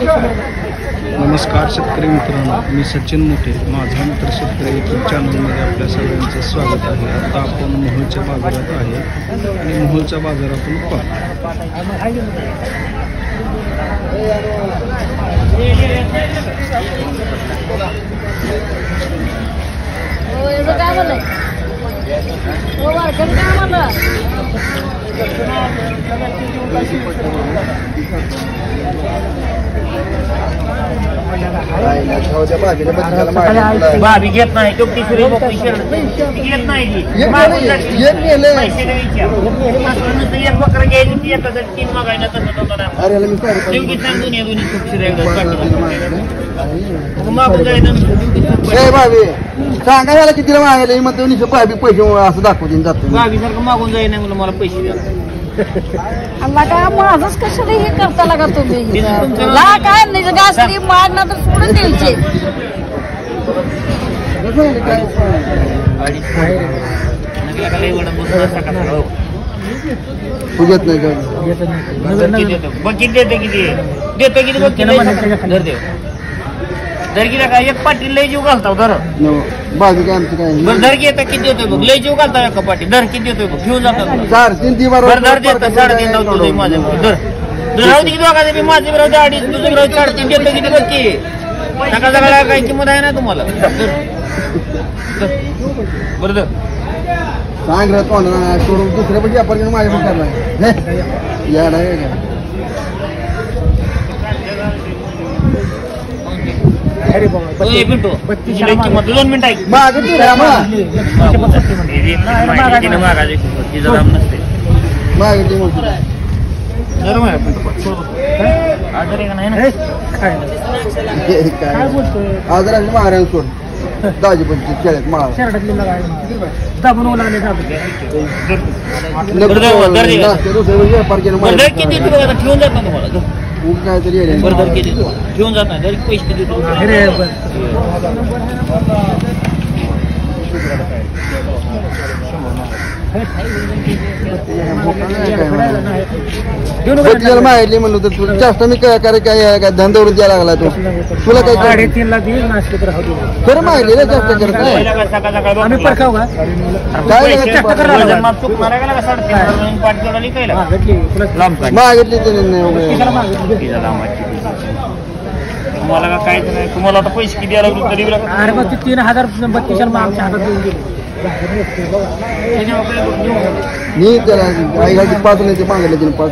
नमस्कार शेतकरी मित्रांनो, मी सचिन मोठे, माझा मित्र शेतकरी यूट्यूब चॅनलमध्ये आपल्या सगळ्यांचं स्वागत आहे। आता आपण मोहोळच्या बाजारात आहे आणि मोहोळच्या बाजारातून भाभी घेत नाही तो तिसरी घेत नाही एक बकर घ्यायची ती एका तीन मागायला तसं मागून जायचं भाभी सांगा याला कितीला मागायला मग दोन्ही भाभी पैसे असं दाखवून जातो भाभी सारखं मागून जाई नाही मला पैसे द्या का माझंच कशाला हे करता लागा तुम्ही ला काय नाही गासरी मागणं तर सोडून द्यायचे तुझ्यात नाही किती देते किती देते किती धर की काय एक पाटी लय जीव घालता धर भाभी काय आमची काय बरं धर की येतं किती देतोय बघ लय जीव घालता एका पाटी धर किती देतोय बघ घेऊन जातात 4-3 ती बरं धर देतं 3.5 लावतो माझ्या धर राहू दे किती बघा मी माझे राहू दे 2.5 तुझे राहू 4.5 देतं किती बघ की सकाळ सकाळ काही किंमत आहे ना तुम्हाला बरं धर सांग रे कोणा सोडून दुसऱ्या पण व्यापार घेऊन माझ्या पण करणार या नाही दोन मिनिट आहे महाराज सोड दाजी पण खेळत किती ठेवून जात ना तुम्हाला काहीतरी बरं किती घेऊन जात नाही पैसे किती माहिती म्हणलं तर तुला जास्त मी काय काय धंद्यावर द्यायला लागला तो तुला काय 3.5 लाख देईल नाश्ते तर खरं माहिती ना जास्त करत आम्ही परखाव का मागितली तुम्हाला काहीच नाही तुम्हाला आता पैसे किती द्यायला लागले तरी अरे मग 3,032 आमच्या हातात देऊन गेले मी त्याला आईला 5 नाही ते मागितले तिने 5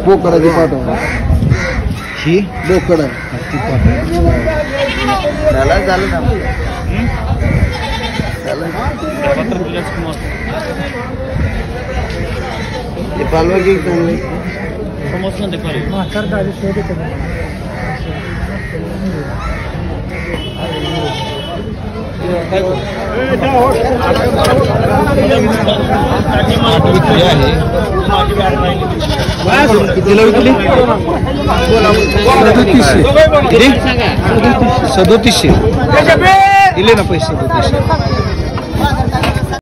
बोकडाची पाठव ही बोकड त्याला झालं ना ते पालवा घेऊ चांगले समजलं ते कितीला विकली 3700 दिले ना पैसे 3700